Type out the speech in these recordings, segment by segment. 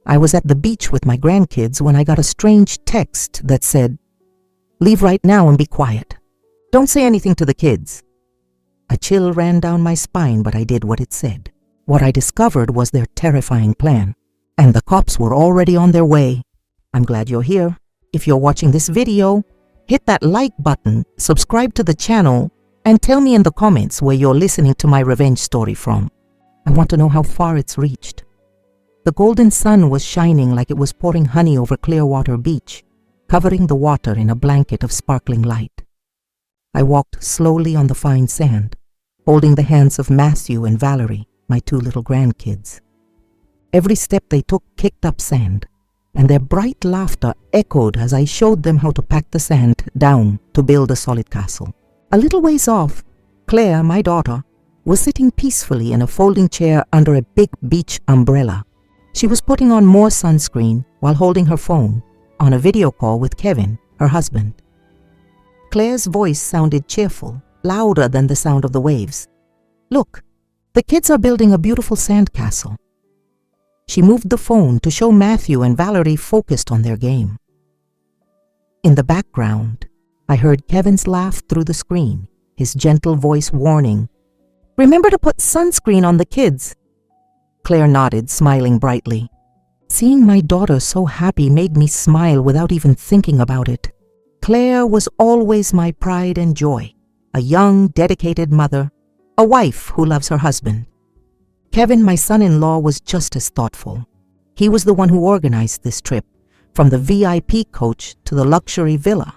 I was at the beach with my grandkids when I got a strange text that said, "Leave right now and be quiet. Don't say anything to the kids." A chill ran down my spine, but I did what it said. What I discovered was their terrifying plan, and the cops were already on their way. I'm glad you're here. If you're watching this video, hit that like button, subscribe to the channel, and tell me in the comments where you're listening to my revenge story from. I want to know how far it's reached. The golden sun was shining like it was pouring honey over Clearwater Beach, covering the water in a blanket of sparkling light. I walked slowly on the fine sand, holding the hands of Matthew and Valerie, my two little grandkids. Every step they took kicked up sand, and their bright laughter echoed as I showed them how to pack the sand down to build a solid castle. A little ways off, Claire, my daughter, was sitting peacefully in a folding chair under a big beach umbrella. She was putting on more sunscreen while holding her phone on a video call with Kevin, her husband. Claire's voice sounded cheerful, louder than the sound of the waves. "Look, the kids are building a beautiful sand castle." She moved the phone to show Matthew and Valerie focused on their game. In the background, I heard Kevin's laugh through the screen, his gentle voice warning, "Remember to put sunscreen on the kids." Claire nodded, smiling brightly. Seeing my daughter so happy made me smile without even thinking about it. Claire was always my pride and joy, a young, dedicated mother, a wife who loves her husband. Kevin, my son-in-law, was just as thoughtful. He was the one who organized this trip, from the VIP coach to the luxury villa.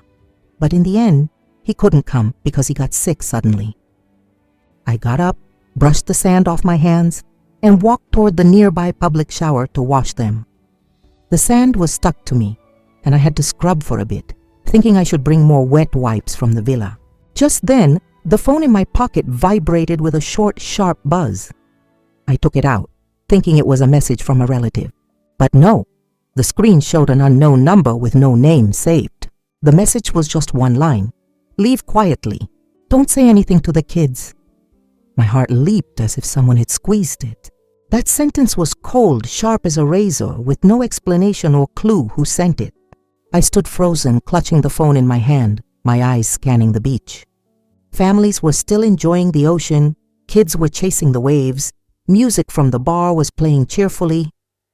But in the end, he couldn't come because he got sick suddenly. I got up, brushed the sand off my hands, and walked toward the nearby public shower to wash them. The sand was stuck to me, and I had to scrub for a bit, thinking I should bring more wet wipes from the villa. Just then, the phone in my pocket vibrated with a short, sharp buzz. I took it out, thinking it was a message from a relative. But no, the screen showed an unknown number with no name saved. The message was just one line: "Leave quietly. Don't say anything to the kids." My heart leaped as if someone had squeezed it. That sentence was cold, sharp as a razor, with no explanation or clue who sent it. I stood frozen, clutching the phone in my hand, my eyes scanning the beach. Families were still enjoying the ocean, kids were chasing the waves, music from the bar was playing cheerfully.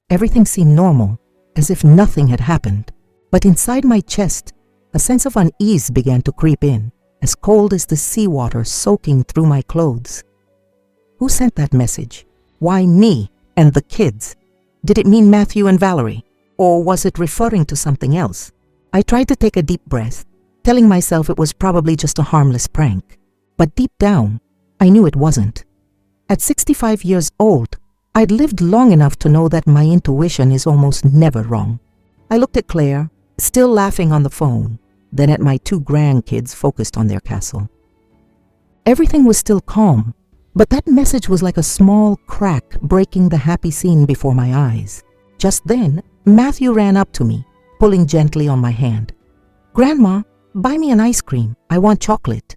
Everything seemed normal, as if nothing had happened. But inside my chest, a sense of unease began to creep in, as cold as the seawater soaking through my clothes. Who sent that message? Why me and the kids? Did it mean Matthew and Valerie? Or was it referring to something else? I tried to take a deep breath, telling myself it was probably just a harmless prank. But deep down, I knew it wasn't. At 65 years old, I'd lived long enough to know that my intuition is almost never wrong. I looked at Claire, still laughing on the phone, then at my two grandkids focused on their castle. Everything was still calm, but that message was like a small crack breaking the happy scene before my eyes. Just then, Matthew ran up to me, pulling gently on my hand. "Grandma, buy me an ice cream. I want chocolate."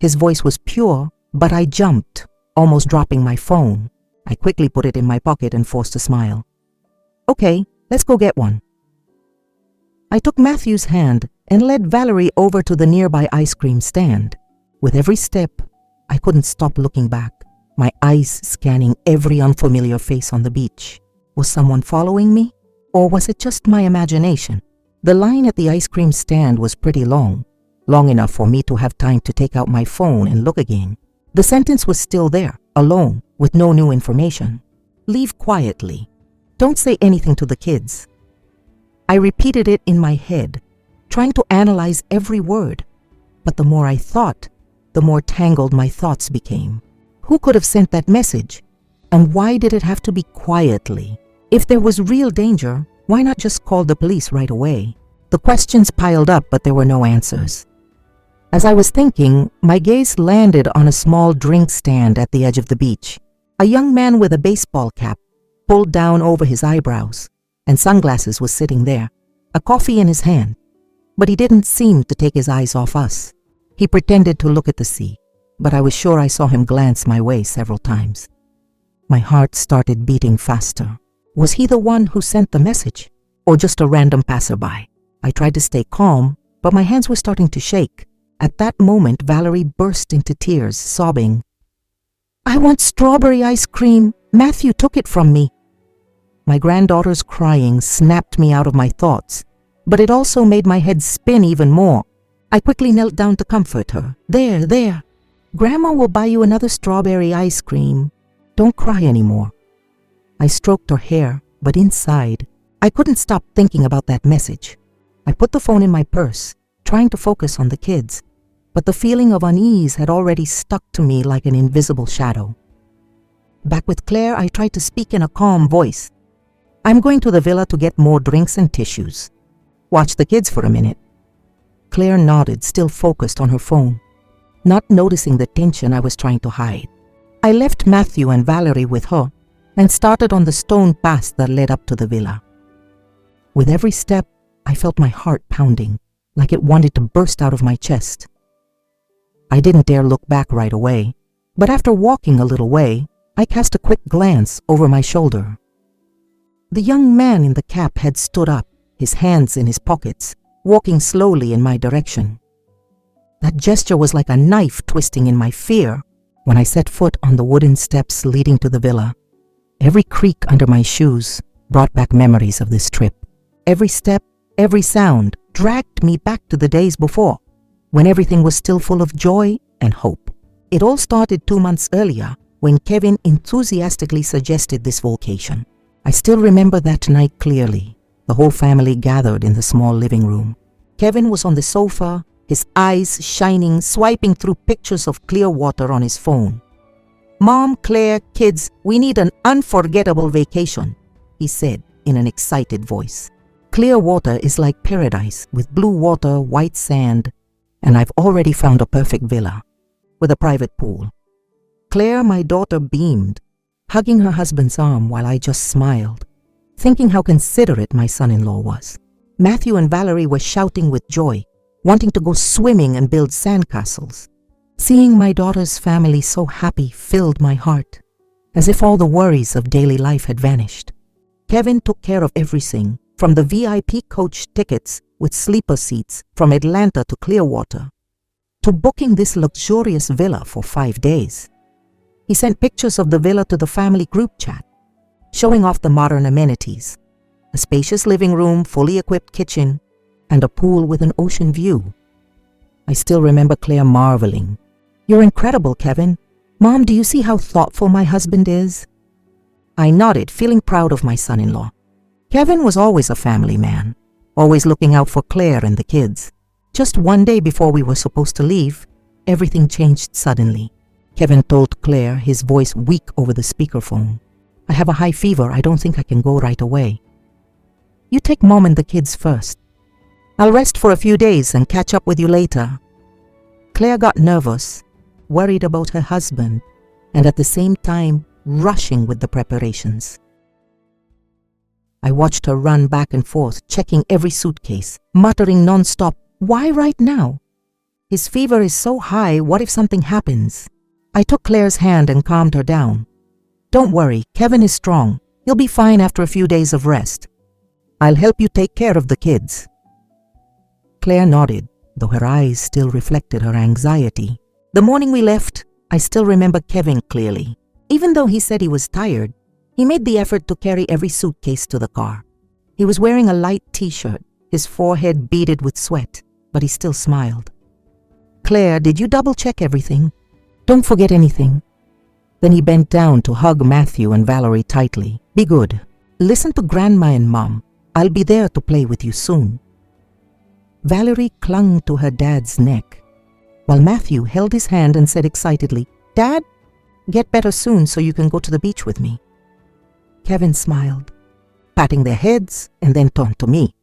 His voice was pure, but I jumped, almost dropping my phone. I quickly put it in my pocket and forced a smile. "Okay, let's go get one." I took Matthew's hand and led Valerie over to the nearby ice cream stand. With every step, I couldn't stop looking back, my eyes scanning every unfamiliar face on the beach. Was someone following me? Or was it just my imagination? The line at the ice cream stand was pretty long enough for me to have time to take out my phone and look again. The sentence was still there, alone, with no new information. "Leave quietly. Don't say anything to the kids." I repeated it in my head, trying to analyze every word. But the more I thought, the more tangled my thoughts became. Who could have sent that message? And why did it have to be quietly? If there was real danger, why not just call the police right away? The questions piled up, but there were no answers. As I was thinking, my gaze landed on a small drink stand at the edge of the beach. A young man with a baseball cap, pulled down over his eyebrows, and sunglasses was sitting there, a coffee in his hand. But he didn't seem to take his eyes off us. He pretended to look at the sea, but I was sure I saw him glance my way several times. My heart started beating faster. Was he the one who sent the message, or just a random passerby? I tried to stay calm, but my hands were starting to shake. At that moment, Valerie burst into tears, sobbing, "I want strawberry ice cream. Matthew took it from me." My granddaughter's crying snapped me out of my thoughts, but it also made my head spin even more. I quickly knelt down to comfort her. There. Grandma will buy you another strawberry ice cream. Don't cry anymore." I stroked her hair, but inside, I couldn't stop thinking about that message. I put the phone in my purse, trying to focus on the kids, but the feeling of unease had already stuck to me like an invisible shadow. Back with Claire, I tried to speak in a calm voice. "I'm going to the villa to get more drinks and tissues. Watch the kids for a minute." Claire nodded, still focused on her phone, not noticing the tension I was trying to hide. I left Matthew and Valerie with her and started on the stone path that led up to the villa. With every step, I felt my heart pounding, like it wanted to burst out of my chest. I didn't dare look back right away, but after walking a little way, I cast a quick glance over my shoulder. The young man in the cap had stood up, his hands in his pockets, walking slowly in my direction. That gesture was like a knife twisting in my fear when I set foot on the wooden steps leading to the villa. Every creak under my shoes brought back memories of this trip. Every step, every sound dragged me back to the days before, when everything was still full of joy and hope. It all started 2 months earlier when Kevin enthusiastically suggested this vacation. I still remember that night clearly. The whole family gathered in the small living room. Kevin was on the sofa, his eyes shining, swiping through pictures of Clearwater on his phone. "Mom, Claire, kids, we need an unforgettable vacation," he said in an excited voice. Clearwater is like paradise with blue water, white sand, and I've already found a perfect villa with a private pool. Claire, my daughter, beamed, hugging her husband's arm while I just smiled, thinking how considerate my son-in-law was. Matthew and Valerie were shouting with joy, wanting to go swimming and build sandcastles. Seeing my daughter's family so happy filled my heart, as if all the worries of daily life had vanished. Kevin took care of everything, from the VIP coach tickets with sleeper seats from Atlanta to Clearwater, to booking this luxurious villa for 5 days. He sent pictures of the villa to the family group chat, showing off the modern amenities, a spacious living room, fully equipped kitchen, and a pool with an ocean view. I still remember Claire marveling, "You're incredible, Kevin. Mom, do you see how thoughtful my husband is?" I nodded, feeling proud of my son-in-law. Kevin was always a family man, always looking out for Claire and the kids. Just one day before we were supposed to leave, everything changed suddenly. Kevin told Claire, his voice weak over the speakerphone, "I have a high fever. I don't think I can go right away. You take Mom and the kids first. I'll rest for a few days and catch up with you later." Claire got nervous, worried about her husband, and at the same time rushing with the preparations. I watched her run back and forth, checking every suitcase, muttering nonstop, "Why right now? His fever is so high, what if something happens?" I took Claire's hand and calmed her down. "Don't worry, Kevin is strong. He'll be fine after a few days of rest. I'll help you take care of the kids." Claire nodded, though her eyes still reflected her anxiety. The morning we left, I still remember Kevin clearly. Even though he said he was tired, he made the effort to carry every suitcase to the car. He was wearing a light t-shirt, his forehead beaded with sweat, but he still smiled. "Claire, did you double-check everything? Don't forget anything." Then he bent down to hug Matthew and Valerie tightly. "Be good. Listen to Grandma and Mom. I'll be there to play with you soon." Valerie clung to her dad's neck, while Matthew held his hand and said excitedly, "Dad, get better soon so you can go to the beach with me." Kevin smiled, patting their heads, and then turned to me.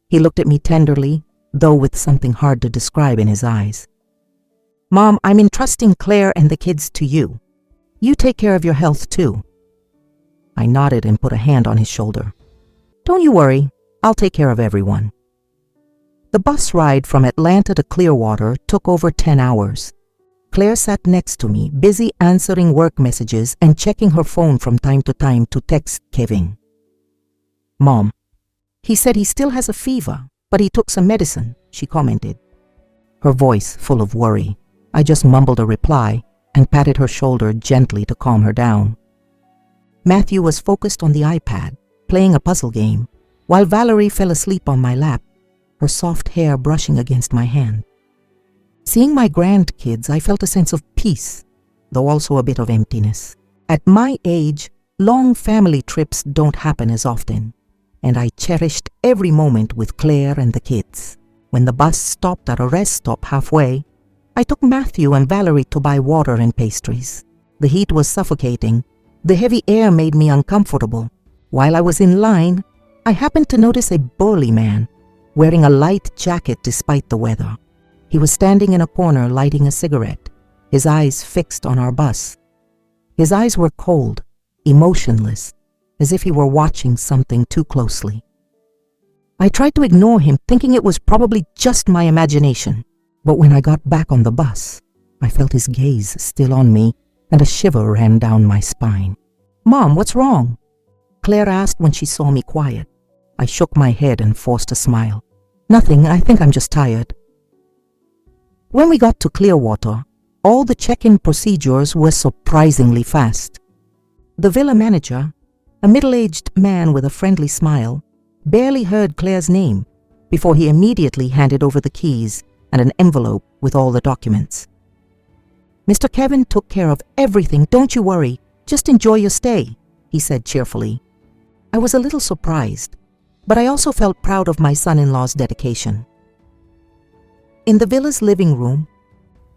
He looked at me tenderly, though with something hard to describe in his eyes. "Mom, I'm entrusting Claire and the kids to you. You take care of your health too." I nodded and put a hand on his shoulder. "Don't you worry, I'll take care of everyone." The bus ride from Atlanta to Clearwater took over 10 hours. Claire sat next to me, busy answering work messages and checking her phone from time to time to text Kevin. "Mom, he said he still has a fever, but he took some medicine," she commented, her voice full of worry. I just mumbled a reply and patted her shoulder gently to calm her down. Matthew was focused on the iPad, playing a puzzle game, while Valerie fell asleep on my lap, her soft hair brushing against my hand. Seeing my grandkids, I felt a sense of peace, though also a bit of emptiness. At my age, long family trips don't happen as often, and I cherished every moment with Claire and the kids. When the bus stopped at a rest stop halfway, I took Matthew and Valerie to buy water and pastries. The heat was suffocating. The heavy air made me uncomfortable. While I was in line, I happened to notice a burly man wearing a light jacket despite the weather. He was standing in a corner lighting a cigarette, his eyes fixed on our bus. His eyes were cold, emotionless, as if he were watching something too closely. I tried to ignore him, thinking it was probably just my imagination. But when I got back on the bus, I felt his gaze still on me, and a shiver ran down my spine. "Mom, what's wrong?" Claire asked when she saw me quiet. I shook my head and forced a smile. "Nothing, I think I'm just tired." When we got to Clearwater, all the check-in procedures were surprisingly fast. The villa manager, a middle-aged man with a friendly smile, barely heard Claire's name before he immediately handed over the keys and an envelope with all the documents. "Mr. Kevin took care of everything, don't you worry. Just enjoy your stay," he said cheerfully. I was a little surprised, but I also felt proud of my son-in-law's dedication. In the villa's living room,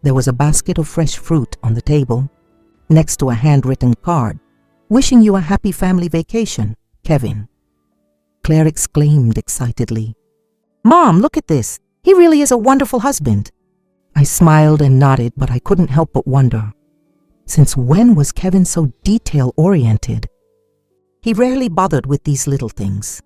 there was a basket of fresh fruit on the table, next to a handwritten card, "Wishing you a happy family vacation, Kevin." Claire exclaimed excitedly, "Mom, look at this. He really is a wonderful husband." I smiled and nodded, but I couldn't help but wonder. Since when was Kevin so detail-oriented? He rarely bothered with these little things.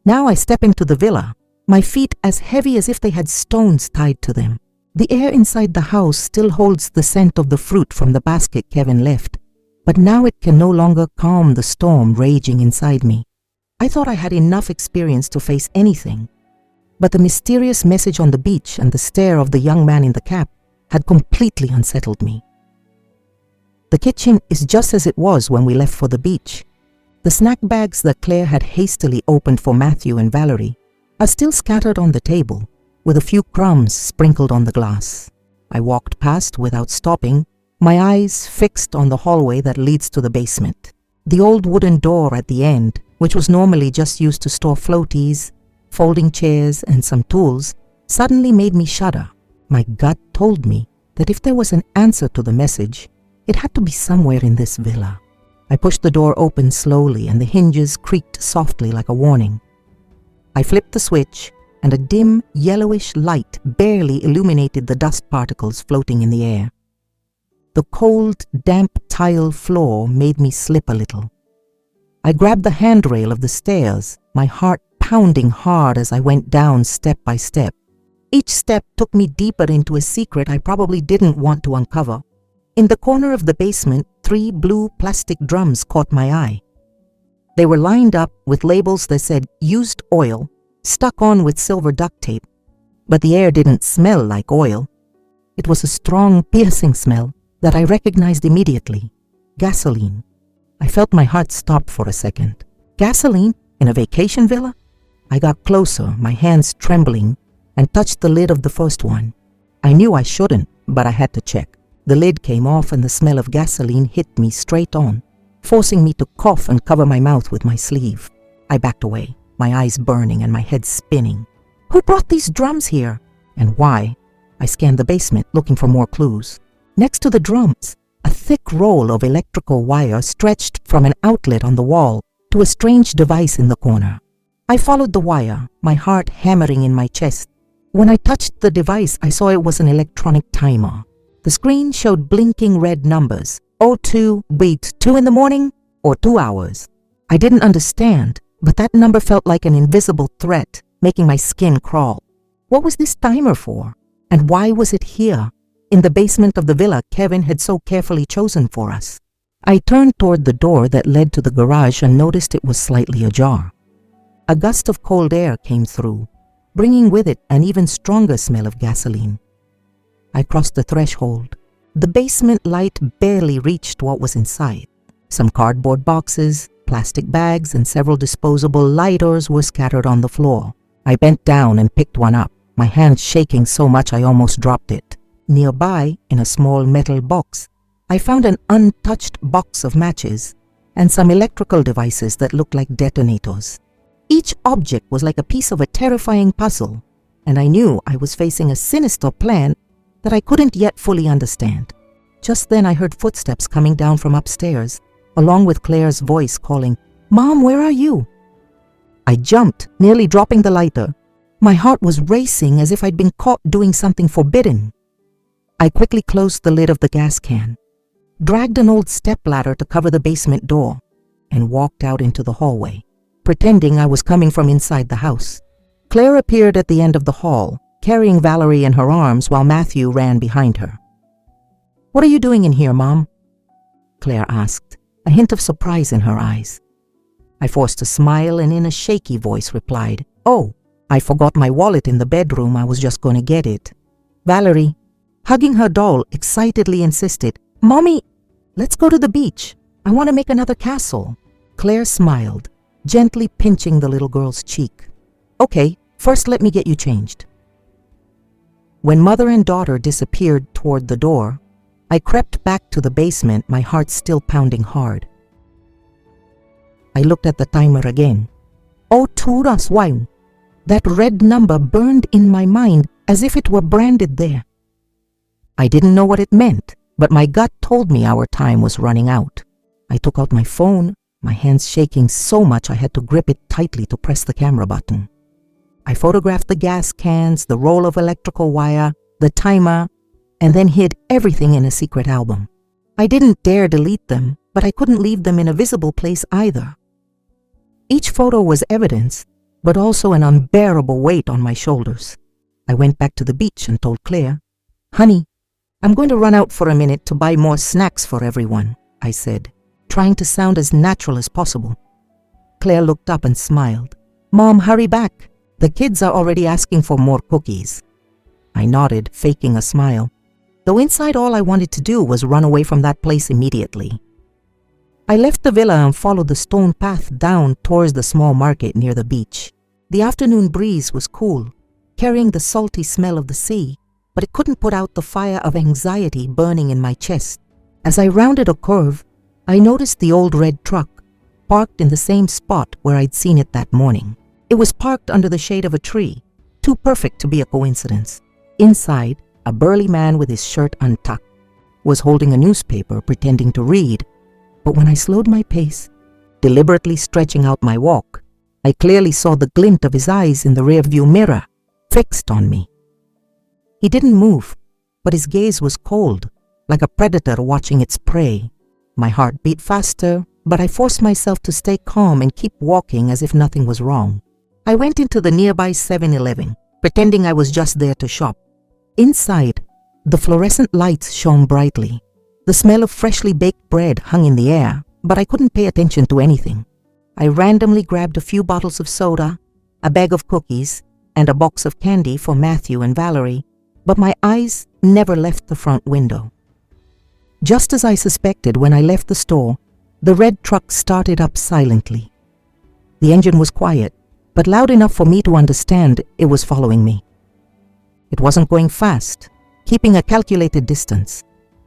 Now I step into the villa, my feet as heavy as if they had stones tied to them. The air inside the house still holds the scent of the fruit from the basket Kevin left, but now it can no longer calm the storm raging inside me. I thought I had enough experience to face anything, but the mysterious message on the beach and the stare of the young man in the cap had completely unsettled me. The kitchen is just as it was when we left for the beach. The snack bags that Claire had hastily opened for Matthew and Valerie are still scattered on the table, with a few crumbs sprinkled on the glass. I walked past without stopping, my eyes fixed on the hallway that leads to the basement. The old wooden door at the end, which was normally just used to store floaties, folding chairs, and some tools, suddenly made me shudder. My gut told me that if there was an answer to the message, it had to be somewhere in this villa. I pushed the door open slowly, and the hinges creaked softly like a warning. I flipped the switch, and a dim, yellowish light barely illuminated the dust particles floating in the air. The cold, damp tile floor made me slip a little. I grabbed the handrail of the stairs, my heart pounding hard as I went down step by step. Each step took me deeper into a secret I probably didn't want to uncover. In the corner of the basement, 3 blue plastic drums caught my eye. They were lined up with labels that said used oil, stuck on with silver duct tape. But the air didn't smell like oil. It was a strong, piercing smell that I recognized immediately. Gasoline. I felt my heart stop for a second. Gasoline in a vacation villa? I got closer, my hands trembling, and touched the lid of the first one. I knew I shouldn't, but I had to check. The lid came off and the smell of gasoline hit me straight on, forcing me to cough and cover my mouth with my sleeve. I backed away, my eyes burning and my head spinning. Who brought these drums here? And why? I scanned the basement, looking for more clues. Next to the drums, a thick roll of electrical wire stretched from an outlet on the wall to a strange device in the corner. I followed the wire, my heart hammering in my chest. When I touched the device, I saw it was an electronic timer. The screen showed blinking red numbers. 02 beat 2 in the morning or 2 hours. I didn't understand, but that number felt like an invisible threat, making my skin crawl. What was this timer for? And why was it here, in the basement of the villa Kevin had so carefully chosen for us? I turned toward the door that led to the garage and noticed it was slightly ajar. A gust of cold air came through, bringing with it an even stronger smell of gasoline. I crossed the threshold. The basement light barely reached what was inside. Some cardboard boxes, plastic bags, and several disposable lighters were scattered on the floor. I bent down and picked one up, my hand shaking so much I almost dropped it. Nearby, in a small metal box, I found an untouched box of matches and some electrical devices that looked like detonators. Each object was like a piece of a terrifying puzzle, and I knew I was facing a sinister plan that I couldn't yet fully understand. Just then I heard footsteps coming down from upstairs, along with Claire's voice calling, "Mom, where are you?" I jumped, nearly dropping the lighter. My heart was racing as if I'd been caught doing something forbidden. I quickly closed the lid of the gas can, dragged an old stepladder to cover the basement door, and walked out into the hallway, pretending I was coming from inside the house. Claire appeared at the end of the hall, carrying Valerie in her arms while Matthew ran behind her. "What are you doing in here, Mom?" Claire asked, a hint of surprise in her eyes. I forced a smile and in a shaky voice replied, "Oh, I forgot my wallet in the bedroom. I was just going to get it." Valerie, hugging her doll, excitedly insisted, "Mommy, let's go to the beach. I want to make another castle." Claire smiled, gently pinching the little girl's cheek. "Okay, first let me get you changed." When mother and daughter disappeared toward the door, I crept back to the basement, my heart still pounding hard. I looked at the timer again. 02:01. That red number burned in my mind as if it were branded there. I didn't know what it meant, but my gut told me our time was running out. I took out my phone, my hands shaking so much I had to grip it tightly to press the camera button. I photographed the gas cans, the roll of electrical wire, the timer, and then hid everything in a secret album. I didn't dare delete them, but I couldn't leave them in a visible place either. Each photo was evidence, but also an unbearable weight on my shoulders. I went back to the beach and told Claire, "Honey, I'm going to run out for a minute to buy more snacks for everyone," I said, trying to sound as natural as possible. Claire looked up and smiled. "Mom, hurry back. The kids are already asking for more cookies." I nodded, faking a smile, though inside all I wanted to do was run away from that place immediately. I left the villa and followed the stone path down towards the small market near the beach. The afternoon breeze was cool, carrying the salty smell of the sea, but it couldn't put out the fire of anxiety burning in my chest. As I rounded a curve, I noticed the old red truck, parked in the same spot where I'd seen it that morning. It was parked under the shade of a tree, too perfect to be a coincidence. Inside, a burly man with his shirt untucked was holding a newspaper pretending to read, but when I slowed my pace, deliberately stretching out my walk, I clearly saw the glint of his eyes in the rearview mirror, fixed on me. He didn't move, but his gaze was cold, like a predator watching its prey. My heart beat faster, but I forced myself to stay calm and keep walking as if nothing was wrong. I went into the nearby 7-Eleven, pretending I was just there to shop. Inside, the fluorescent lights shone brightly. The smell of freshly baked bread hung in the air, but I couldn't pay attention to anything. I randomly grabbed a few bottles of soda, a bag of cookies, and a box of candy for Matthew and Valerie, but my eyes never left the front window. Just as I suspected when I left the store, the red truck started up silently. The engine was quiet, but loud enough for me to understand it was following me. It wasn't going fast, keeping a calculated distance,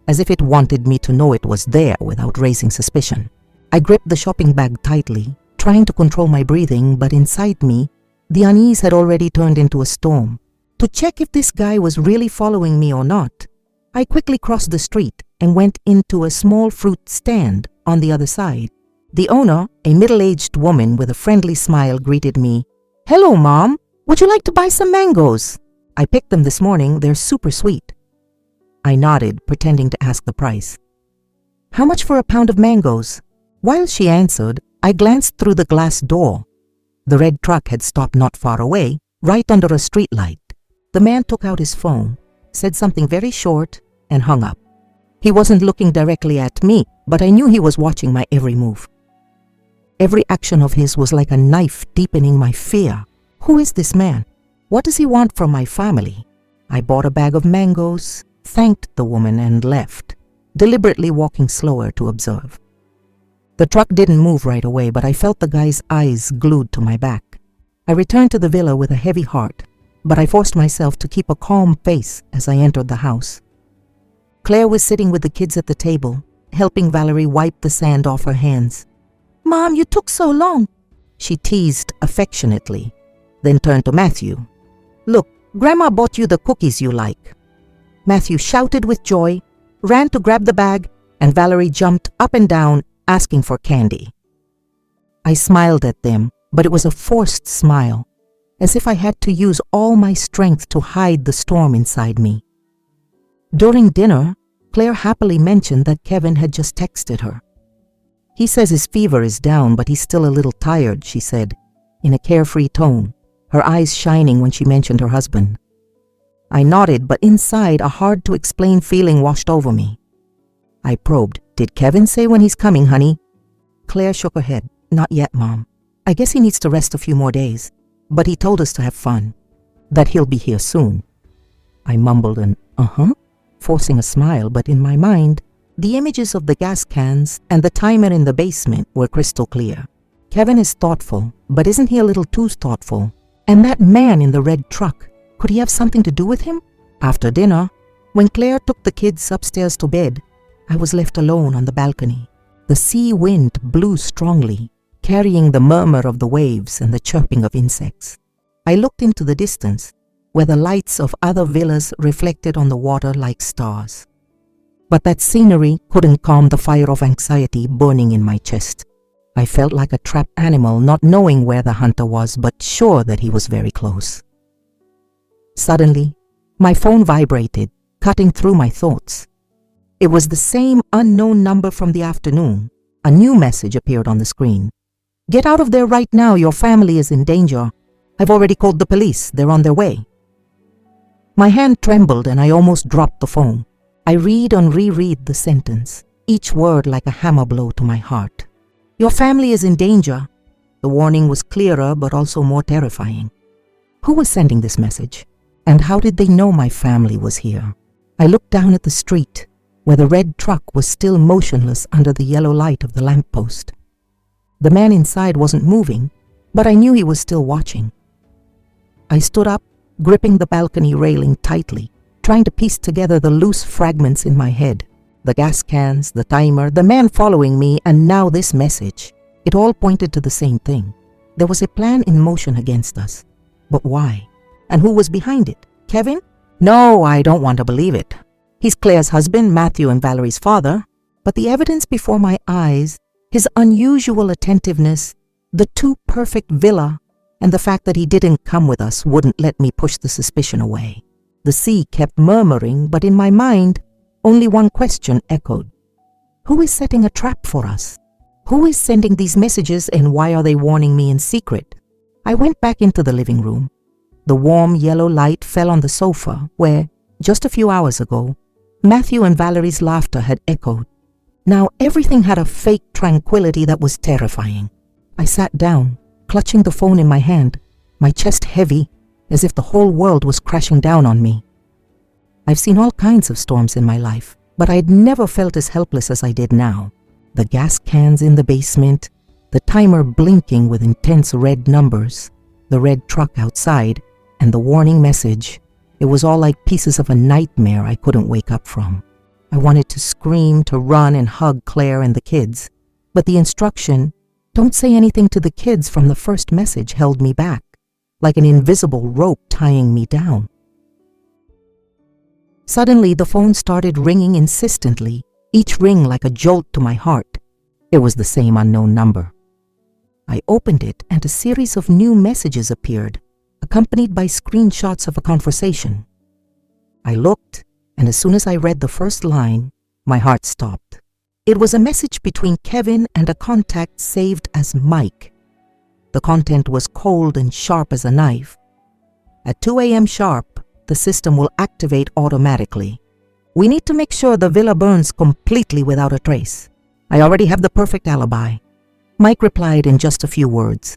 as if it wanted me to know it was there without raising suspicion. I gripped the shopping bag tightly, trying to control my breathing, but inside me, the unease had already turned into a storm. To check if this guy was really following me or not, I quickly crossed the street and went into a small fruit stand on the other side. The owner, a middle-aged woman with a friendly smile, greeted me. "Hello, Mom. Would you like to buy some mangoes? I picked them this morning. They're super sweet." I nodded, pretending to ask the price. "How much for a pound of mangoes?" While she answered, I glanced through the glass door. The red truck had stopped not far away, right under a street light. The man took out his phone, said something very short, and hung up. He wasn't looking directly at me, but I knew he was watching my every move. Every action of his was like a knife deepening my fear. Who is this man? What does he want from my family? I bought a bag of mangoes, thanked the woman, and left, deliberately walking slower to observe. The truck didn't move right away, but I felt the guy's eyes glued to my back. I returned to the villa with a heavy heart, but I forced myself to keep a calm face as I entered the house. Claire was sitting with the kids at the table, helping Valerie wipe the sand off her hands. "Mom, you took so long," she teased affectionately, then turned to Matthew. "Look, Grandma bought you the cookies you like." Matthew shouted with joy, ran to grab the bag, and Valerie jumped up and down, asking for candy. I smiled at them, but it was a forced smile, as if I had to use all my strength to hide the storm inside me. During dinner, Claire happily mentioned that Kevin had just texted her. "He says his fever is down, but he's still a little tired," she said, in a carefree tone, her eyes shining when she mentioned her husband. I nodded, but inside a hard-to-explain feeling washed over me. I probed, "Did Kevin say when he's coming, honey?" Claire shook her head. "Not yet, Mom. I guess he needs to rest a few more days, but he told us to have fun, that he'll be here soon." I mumbled an "uh-huh," forcing a smile, but in my mind, the images of the gas cans and the timer in the basement were crystal clear. Kevin is thoughtful, but isn't he a little too thoughtful? And that man in the red truck, could he have something to do with him? After dinner, when Claire took the kids upstairs to bed, I was left alone on the balcony. The sea wind blew strongly, carrying the murmur of the waves and the chirping of insects. I looked into the distance, where the lights of other villas reflected on the water like stars. But that scenery couldn't calm the fire of anxiety burning in my chest. I felt like a trapped animal, not knowing where the hunter was, but sure that he was very close. Suddenly, my phone vibrated, cutting through my thoughts. It was the same unknown number from the afternoon. A new message appeared on the screen. "Get out of there right now, your family is in danger. I've already called the police, they're on their way." My hand trembled and I almost dropped the phone. I read and reread the sentence, each word like a hammer blow to my heart. "Your family is in danger." The warning was clearer but also more terrifying. Who was sending this message? And how did they know my family was here? I looked down at the street, where the red truck was still motionless under the yellow light of the lamppost. The man inside wasn't moving, but I knew he was still watching. I stood up, gripping the balcony railing tightly, trying to piece together the loose fragments in my head. The gas cans, the timer, the man following me, and now this message. It all pointed to the same thing. There was a plan in motion against us. But why? And who was behind it? Kevin? No, I don't want to believe it. He's Claire's husband, Matthew, and Valerie's father. But the evidence before my eyes, his unusual attentiveness, the too perfect villa, and the fact that he didn't come with us wouldn't let me push the suspicion away. The sea kept murmuring, but in my mind, only one question echoed. Who is setting a trap for us? Who is sending these messages, and why are they warning me in secret? I went back into the living room. The warm yellow light fell on the sofa where, just a few hours ago, Matthew and Valerie's laughter had echoed. Now everything had a fake tranquility that was terrifying. I sat down, clutching the phone in my hand, my chest heavy, as if the whole world was crashing down on me. I've seen all kinds of storms in my life, but I'd never felt as helpless as I did now. The gas cans in the basement, the timer blinking with intense red numbers, the red truck outside, and the warning message. It was all like pieces of a nightmare I couldn't wake up from. I wanted to scream, to run and hug Claire and the kids, but the instruction, "Don't say anything to the kids," from the first message held me back, like an invisible rope tying me down. Suddenly, the phone started ringing insistently, each ring like a jolt to my heart. It was the same unknown number. I opened it and a series of new messages appeared, accompanied by screenshots of a conversation. I looked, and as soon as I read the first line, my heart stopped. It was a message between Kevin and a contact saved as Mike. The content was cold and sharp as a knife. At 2 a.m. sharp, the system will activate automatically. We need to make sure the villa burns completely without a trace. I already have the perfect alibi. Mike replied in just a few words.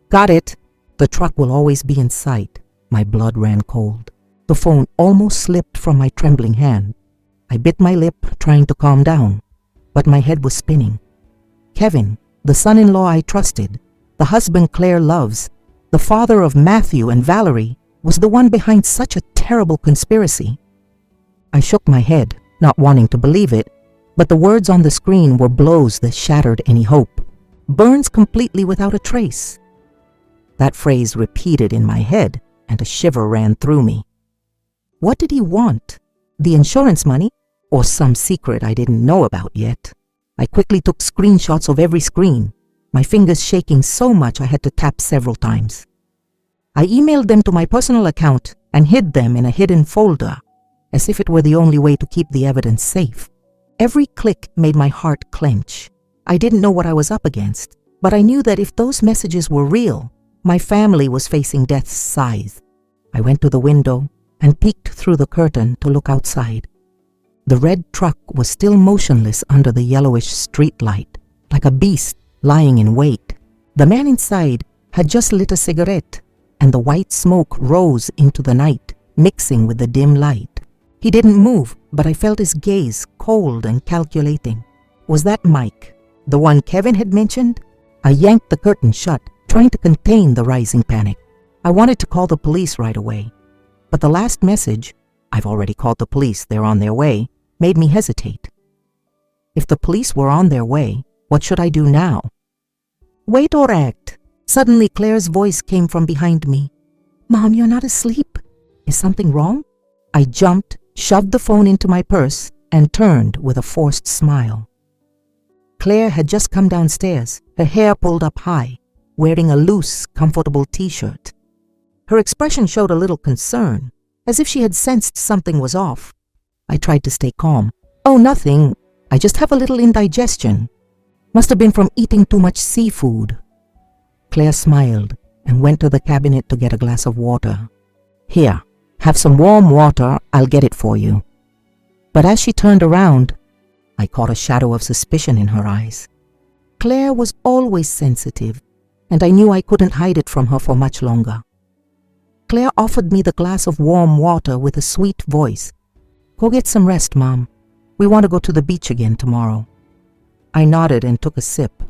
Got it. The truck will always be in sight. My blood ran cold. The phone almost slipped from my trembling hand. I bit my lip, trying to calm down, but my head was spinning. Kevin, the son-in-law I trusted, the husband Claire loves, the father of Matthew and Valerie, was the one behind such a terrible conspiracy. I shook my head, not wanting to believe it, but the words on the screen were blows that shattered any hope. Burns completely without a trace. That phrase repeated in my head, and a shiver ran through me. What did he want? The insurance money? Or some secret I didn't know about yet? I quickly took screenshots of every screen, my fingers shaking so much I had to tap several times. I emailed them to my personal account and hid them in a hidden folder, as if it were the only way to keep the evidence safe. Every click made my heart clench. I didn't know what I was up against, but I knew that if those messages were real, my family was facing death's scythe. I went to the window and peeked through the curtain to look outside. The red truck was still motionless under the yellowish street light, like a beast lying in wait. The man inside had just lit a cigarette, and the white smoke rose into the night, mixing with the dim light. He didn't move, but I felt his gaze, cold and calculating. Was that Mike, the one Kevin had mentioned? I yanked the curtain shut, trying to contain the rising panic. I wanted to call the police right away, but the last message, "I've already called the police, they're on their way," made me hesitate. If the police were on their way, what should I do now? Wait or act. Suddenly Claire's voice came from behind me. Mom, you're not asleep. Is something wrong? I jumped, shoved the phone into my purse, and turned with a forced smile. Claire had just come downstairs, her hair pulled up high, wearing a loose, comfortable t-shirt. Her expression showed a little concern, as if she had sensed something was off. I tried to stay calm. Oh, nothing. I just have a little indigestion. Must have been from eating too much seafood. Claire smiled and went to the cabinet to get a glass of water. Here, have some warm water, I'll get it for you. But as she turned around, I caught a shadow of suspicion in her eyes. Claire was always sensitive, and I knew I couldn't hide it from her for much longer. Claire offered me the glass of warm water with a sweet voice. Go get some rest, Mom. We want to go to the beach again tomorrow. I nodded and took a sip,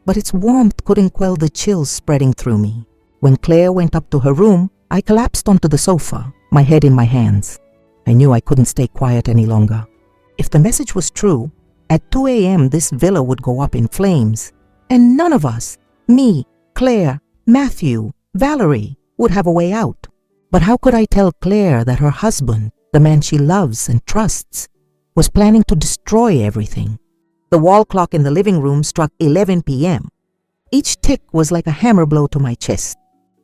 but its warmth couldn't quell the chills spreading through me. When Claire went up to her room, I collapsed onto the sofa, my head in my hands. I knew I couldn't stay quiet any longer. If the message was true, at 2 a.m. this villa would go up in flames, and none of us, me, Claire, Matthew, Valerie, would have a way out. But how could I tell Claire that her husband, the man she loves and trusts, was planning to destroy everything? The wall clock in the living room struck 11 p.m. Each tick was like a hammer blow to my chest.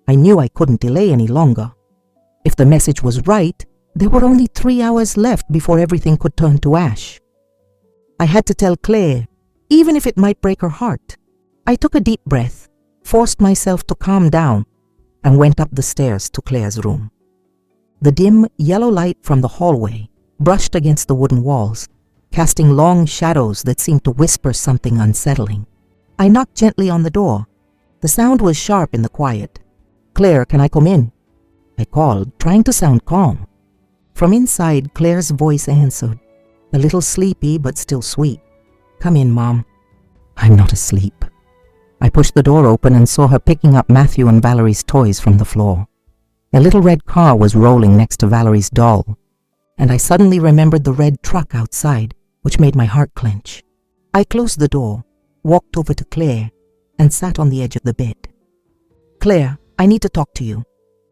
I knew I couldn't delay any longer. If the message was right, there were only 3 hours left before everything could turn to ash. I had to tell Claire, even if it might break her heart. I took a deep breath, forced myself to calm down, and went up the stairs to Claire's room. The dim yellow light from the hallway brushed against the wooden walls, casting long shadows that seemed to whisper something unsettling. I knocked gently on the door. The sound was sharp in the quiet. Claire, can I come in? I called, trying to sound calm. From inside, Claire's voice answered, a little sleepy but still sweet. Come in, Mom. I'm not asleep. I pushed the door open and saw her picking up Matthew and Valerie's toys from the floor. A little red car was rolling next to Valerie's doll, and I suddenly remembered the red truck outside, which made my heart clench. I closed the door, walked over to Claire, and sat on the edge of the bed. Claire, I need to talk to you.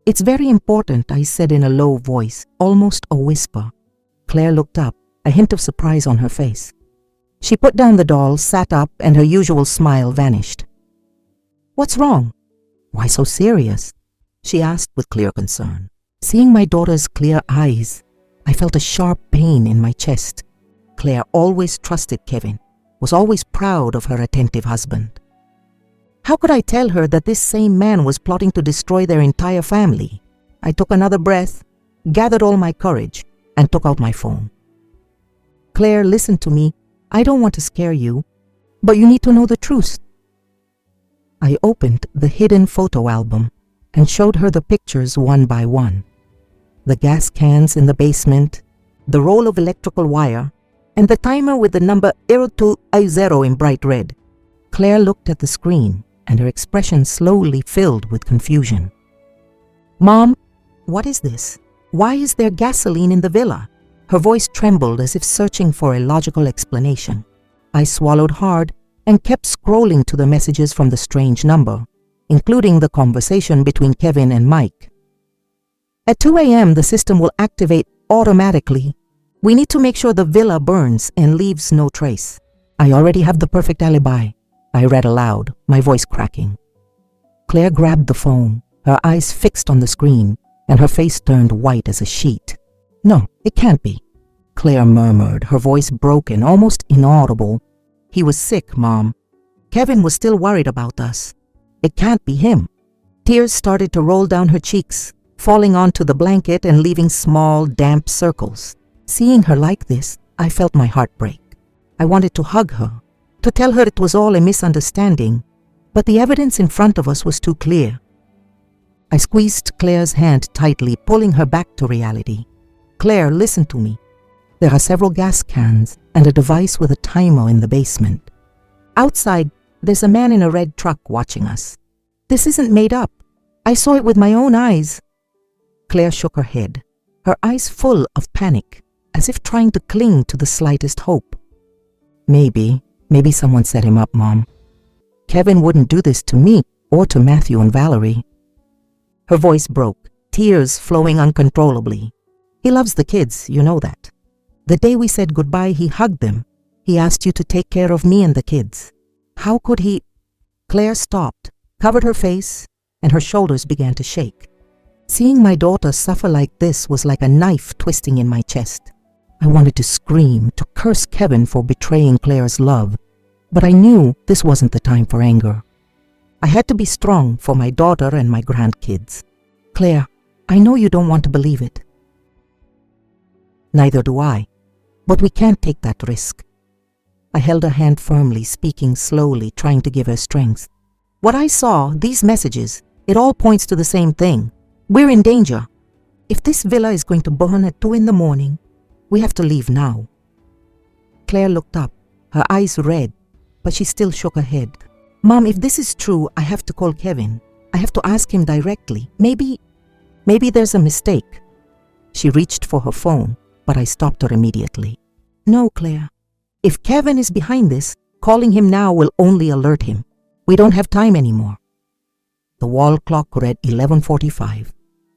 It's very important, I said in a low voice, almost a whisper. Claire looked up, a hint of surprise on her face. She put down the doll, sat up, and her usual smile vanished. What's wrong? Why so serious? She asked with clear concern. Seeing my daughter's clear eyes, I felt a sharp pain in my chest. Claire always trusted Kevin, was always proud of her attentive husband. How could I tell her that this same man was plotting to destroy their entire family? I took another breath, gathered all my courage, and took out my phone. Claire, listen to me. I don't want to scare you, but you need to know the truth. I opened the hidden photo album and showed her the pictures one by one. The gas cans in the basement, the roll of electrical wire, and the timer with the number 0280 in bright red. Claire looked at the screen, and her expression slowly filled with confusion. "Mom, what is this? Why is there gasoline in the villa?" Her voice trembled as if searching for a logical explanation. I swallowed hard and kept scrolling to the messages from the strange number, including the conversation between Kevin and Mike. "At 2 a.m. the system will activate automatically. We need to make sure the villa burns and leaves no trace. I already have the perfect alibi," I read aloud, my voice cracking. Claire grabbed the phone, her eyes fixed on the screen, and her face turned white as a sheet. "No, it can't be," Claire murmured, her voice broken, almost inaudible. "He was sick, Mom. Kevin was still worried about us. It can't be him." Tears started to roll down her cheeks, falling onto the blanket and leaving small, damp circles. Seeing her like this, I felt my heart break. I wanted to hug her, to tell her it was all a misunderstanding, but the evidence in front of us was too clear. I squeezed Claire's hand tightly, pulling her back to reality. "Claire, listen to me. There are several gas cans and a device with a timer in the basement. Outside, there's a man in a red truck watching us. This isn't made up. I saw it with my own eyes." Claire shook her head, her eyes full of panic, as if trying to cling to the slightest hope. Maybe someone set him up, Mom. Kevin wouldn't do this to me or to Matthew and Valerie." Her voice broke, tears flowing uncontrollably. "He loves the kids, you know that. The day we said goodbye, he hugged them. He asked you to take care of me and the kids. How could he—" Claire stopped, covered her face, and her shoulders began to shake. Seeing my daughter suffer like this was like a knife twisting in my chest. I wanted to scream, to curse Kevin for betraying Claire's love, but I knew this wasn't the time for anger. I had to be strong for my daughter and my grandkids. "Claire, I know you don't want to believe it." "Neither do I, but we can't take that risk." I held her hand firmly, speaking slowly, trying to give her strength. "What I saw, these messages, it all points to the same thing. We're in danger. If this villa is going to burn at 2 in the morning, we have to leave now." Claire looked up, her eyes red, but she still shook her head. "Mom, if this is true, I have to call Kevin. I have to ask him directly. Maybe there's a mistake." She reached for her phone, but I stopped her immediately. "No, Claire. If Kevin is behind this, calling him now will only alert him. We don't have time anymore." The wall clock read 11:45.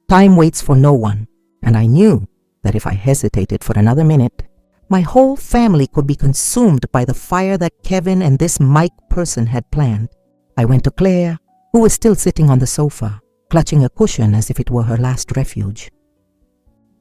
Time waits for no one, and I knew that if I hesitated for another minute, my whole family could be consumed by the fire that Kevin and this Mike person had planned. I went to Claire, who was still sitting on the sofa, clutching a cushion as if it were her last refuge.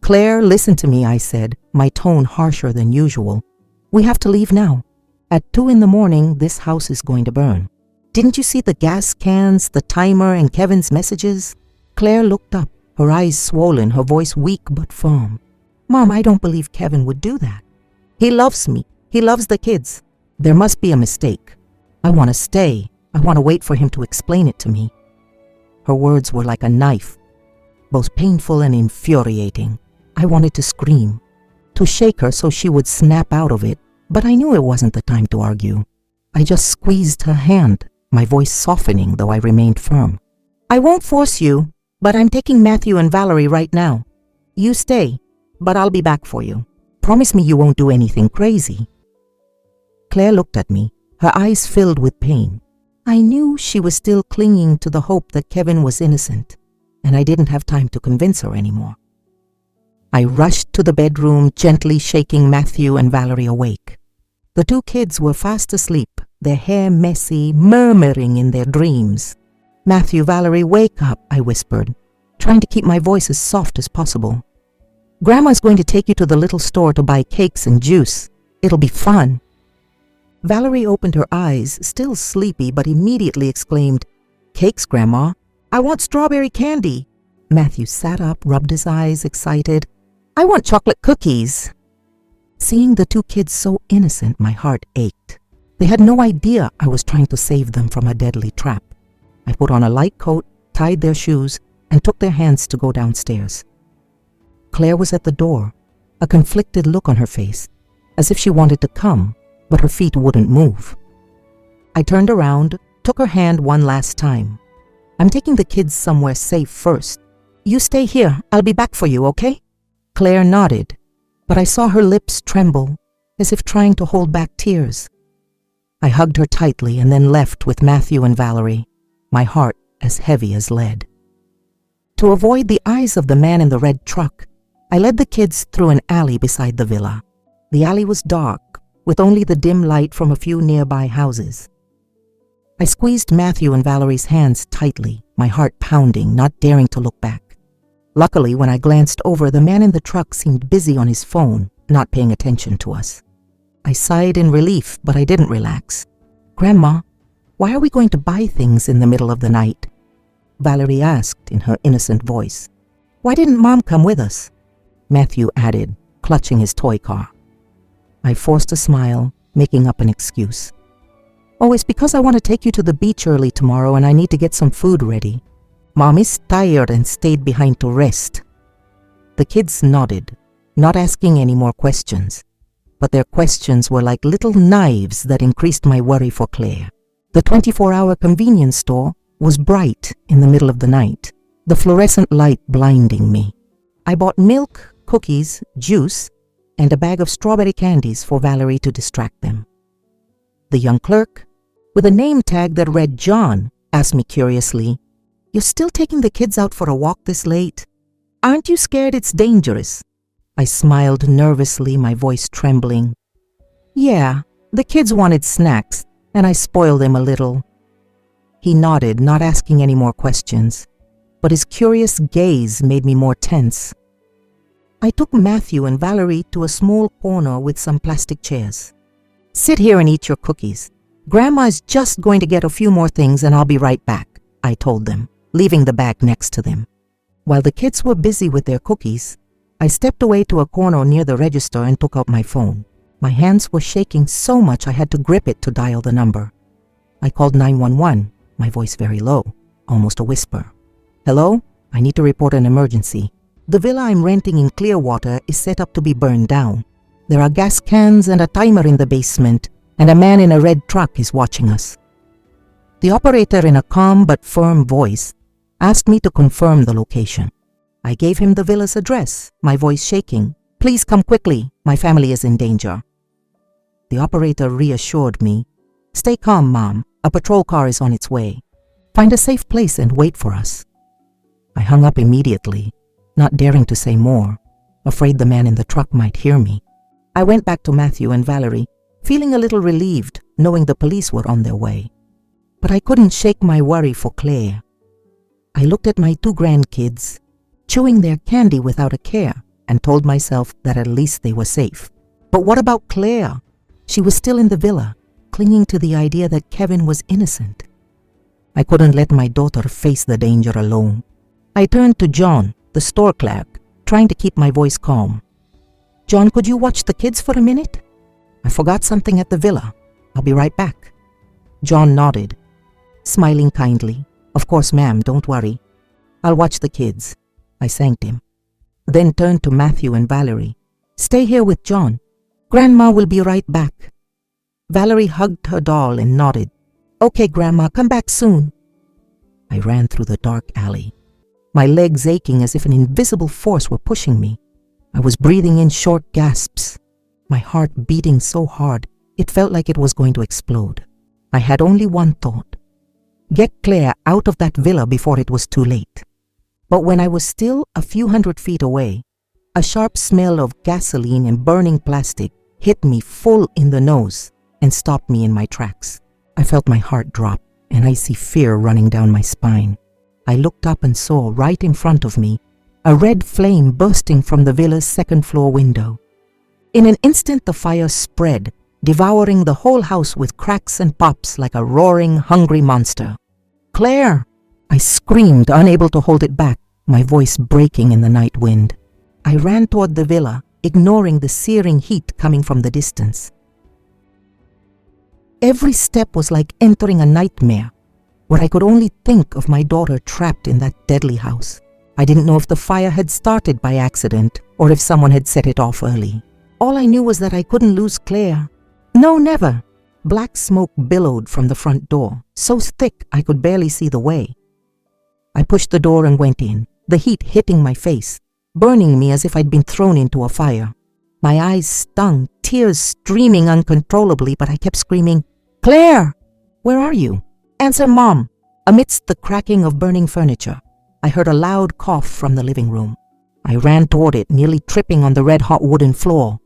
"Claire, listen to me," I said, my tone harsher than usual. "We have to leave now. At 2 in the morning, this house is going to burn. Didn't you see the gas cans, the timer, and Kevin's messages?" Claire looked up, her eyes swollen, her voice weak but firm. "Mom, I don't believe Kevin would do that. He loves me. He loves the kids. There must be a mistake. I want to stay. I want to wait for him to explain it to me." Her words were like a knife, both painful and infuriating. I wanted to scream, to shake her so she would snap out of it, but I knew it wasn't the time to argue. I just squeezed her hand, my voice softening though I remained firm. "I won't force you, but I'm taking Matthew and Valerie right now. You stay, but I'll be back for you. Promise me you won't do anything crazy." Claire looked at me, her eyes filled with pain. I knew she was still clinging to the hope that Kevin was innocent, and I didn't have time to convince her anymore. I rushed to the bedroom, gently shaking Matthew and Valerie awake. The 2 kids were fast asleep, their hair messy, murmuring in their dreams. "Matthew, Valerie, wake up," I whispered, trying to keep my voice as soft as possible. "Grandma's going to take you to the little store to buy cakes and juice. It'll be fun." Valerie opened her eyes, still sleepy, but immediately exclaimed, "Cakes, Grandma? I want strawberry candy." Matthew sat up, rubbed his eyes, excited. "I want chocolate cookies." Seeing the 2 kids so innocent, my heart ached. They had no idea I was trying to save them from a deadly trap. I put on a light coat, tied their shoes, and took their hands to go downstairs. Claire was at the door, a conflicted look on her face, as if she wanted to come, but her feet wouldn't move. I turned around, took her hand one last time. I'm taking the kids somewhere safe first. You stay here, I'll be back for you, okay? Claire nodded, but I saw her lips tremble, as if trying to hold back tears. I hugged her tightly and then left with Matthew and Valerie, my heart as heavy as lead. To avoid the eyes of the man in the red truck, I led the kids through an alley beside the villa. The alley was dark, with only the dim light from a few nearby houses. I squeezed Matthew and Valerie's hands tightly, my heart pounding, not daring to look back. Luckily, when I glanced over, the man in the truck seemed busy on his phone, not paying attention to us. I sighed in relief, but I didn't relax. Grandma, why are we going to buy things in the middle of the night? Valerie asked in her innocent voice. Why didn't Mom come with us? Matthew added, clutching his toy car. I forced a smile, making up an excuse. Oh, it's because I want to take you to the beach early tomorrow and I need to get some food ready. Mom is tired and stayed behind to rest. The kids nodded, not asking any more questions. But their questions were like little knives that increased my worry for Claire. The 24-hour convenience store was bright in the middle of the night, the fluorescent light blinding me. I bought milk, cookies, juice, and a bag of strawberry candies for Valerie to distract them. The young clerk, with a name tag that read John, asked me curiously, You're still taking the kids out for a walk this late? Aren't you scared it's dangerous? I smiled nervously, my voice trembling. Yeah, the kids wanted snacks, and I spoiled them a little. He nodded, not asking any more questions, but his curious gaze made me more tense. I took Matthew and Valerie to a small corner with some plastic chairs. Sit here and eat your cookies. Grandma is just going to get a few more things and I'll be right back, I told them, leaving the bag next to them. While the kids were busy with their cookies, I stepped away to a corner near the register and took out my phone. My hands were shaking so much I had to grip it to dial the number. I called 911, my voice very low, almost a whisper. Hello? I need to report an emergency. The villa I'm renting in Clearwater is set up to be burned down. There are gas cans and a timer in the basement, and a man in a red truck is watching us. The operator, in a calm but firm voice, asked me to confirm the location. I gave him the villa's address, my voice shaking. Please come quickly, my family is in danger. The operator reassured me. Stay calm, Mom. A patrol car is on its way. Find a safe place and wait for us. I hung up immediately, not daring to say more, afraid the man in the truck might hear me. I went back to Matthew and Valerie, feeling a little relieved, knowing the police were on their way. But I couldn't shake my worry for Claire. I looked at my 2 grandkids, chewing their candy without a care, and told myself that at least they were safe. But what about Claire? She was still in the villa, clinging to the idea that Kevin was innocent. I couldn't let my daughter face the danger alone. I turned to John, the store clerk, trying to keep my voice calm. John, could you watch the kids for a minute? I forgot something at the villa. I'll be right back. John nodded, smiling kindly. Of course, ma'am, don't worry. I'll watch the kids. I thanked him. Then turned to Matthew and Valerie. Stay here with John. Grandma will be right back. Valerie hugged her doll and nodded. Okay, Grandma, come back soon. I ran through the dark alley, my legs aching as if an invisible force were pushing me. I was breathing in short gasps, my heart beating so hard it felt like it was going to explode. I had only one thought. Get Claire out of that villa before it was too late. But when I was still a few hundred feet away, a sharp smell of gasoline and burning plastic hit me full in the nose and stopped me in my tracks. I felt my heart drop, and icy fear running down my spine. I looked up and saw, right in front of me, a red flame bursting from the villa's second-floor window. In an instant, the fire spread, devouring the whole house with cracks and pops like a roaring, hungry monster. Claire! I screamed, unable to hold it back, my voice breaking in the night wind. I ran toward the villa, ignoring the searing heat coming from the distance. Every step was like entering a nightmare. where I could only think of my daughter trapped in that deadly house. I didn't know if the fire had started by accident or if someone had set it off early. All I knew was that I couldn't lose Claire. No, never. Black smoke billowed from the front door, so thick I could barely see the way. I pushed the door and went in, the heat hitting my face, burning me as if I'd been thrown into a fire. My eyes stung, tears streaming uncontrollably, but I kept screaming, "Claire! Where are you? Answer, Mom!" Amidst the cracking of burning furniture, I heard a loud cough from the living room. I ran toward it, nearly tripping on the red-hot wooden floor.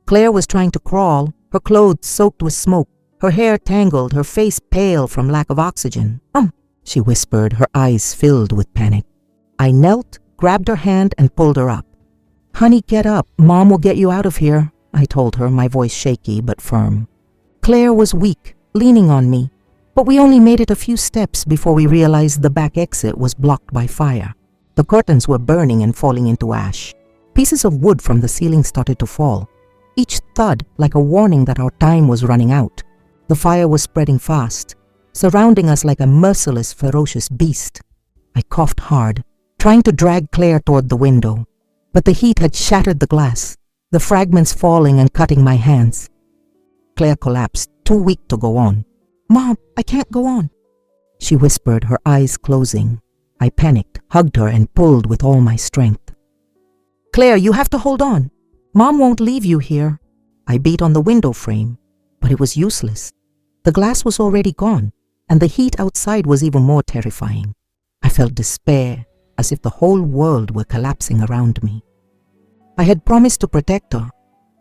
Claire was trying to crawl, her clothes soaked with smoke, her hair tangled, her face pale from lack of oxygen. She whispered, her eyes filled with panic. I knelt, grabbed her hand, and pulled her up. "Honey, get up. Mom will get you out of here," I told her, my voice shaky but firm. Claire was weak, leaning on me, but we only made it a few steps before we realized the back exit was blocked by fire. The curtains were burning and falling into ash. Pieces of wood from the ceiling started to fall, each thud like a warning that our time was running out. The fire was spreading fast, surrounding us like a merciless, ferocious beast. I coughed hard, trying to drag Claire toward the window, but the heat had shattered the glass, the fragments falling and cutting my hands. Claire collapsed, too weak to go on. "Mom, I can't go on," she whispered, her eyes closing. I panicked, hugged her, and pulled with all my strength. "Claire, you have to hold on. Mom won't leave you here." I beat on the window frame, but it was useless. The glass was already gone, and the heat outside was even more terrifying. I felt despair, as if the whole world were collapsing around me. I had promised to protect her,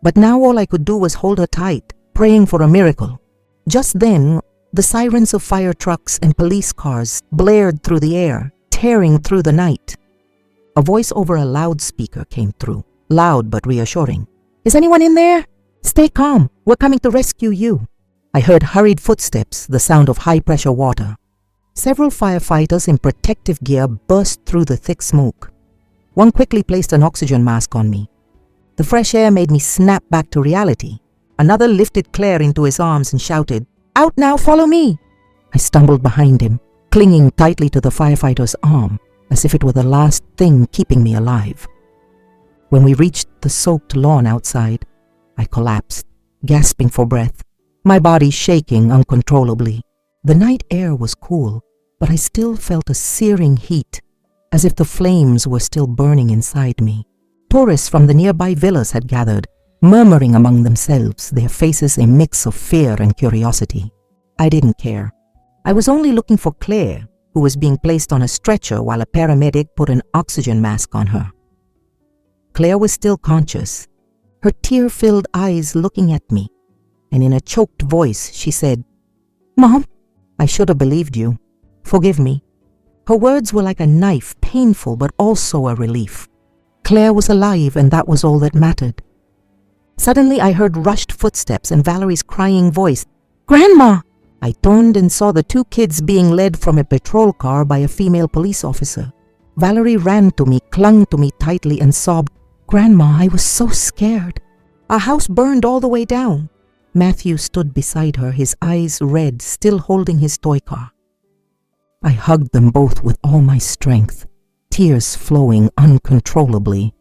but now all I could do was hold her tight, praying for a miracle. Just then, the sirens of fire trucks and police cars blared through the air, tearing through the night. A voice over a loudspeaker came through, loud but reassuring. "Is anyone in there? Stay calm. We're coming to rescue you." I heard hurried footsteps, the sound of high-pressure water. Several firefighters in protective gear burst through the thick smoke. One quickly placed an oxygen mask on me. The fresh air made me snap back to reality. Another lifted Claire into his arms and shouted, "Out now, follow me!" I stumbled behind him, clinging tightly to the firefighter's arm, as if it were the last thing keeping me alive. When we reached the soaked lawn outside, I collapsed, gasping for breath, my body shaking uncontrollably. The night air was cool, but I still felt a searing heat, as if the flames were still burning inside me. Tourists from the nearby villas had gathered, murmuring among themselves, their faces a mix of fear and curiosity. I didn't care. I was only looking for Claire, who was being placed on a stretcher while a paramedic put an oxygen mask on her. Claire was still conscious, her tear-filled eyes looking at me, and in a choked voice she said, "Mom, I should have believed you. Forgive me." Her words were like a knife, painful but also a relief. Claire was alive, and that was all that mattered. Suddenly I heard rushed footsteps and Valerie's crying voice, "Grandma!" I turned and saw the two kids being led from a patrol car by a female police officer. Valerie ran to me, clung to me tightly, and sobbed, "Grandma, I was so scared. Our house burned all the way down." Matthew stood beside her, his eyes red, still holding his toy car. I hugged them both with all my strength, tears flowing uncontrollably.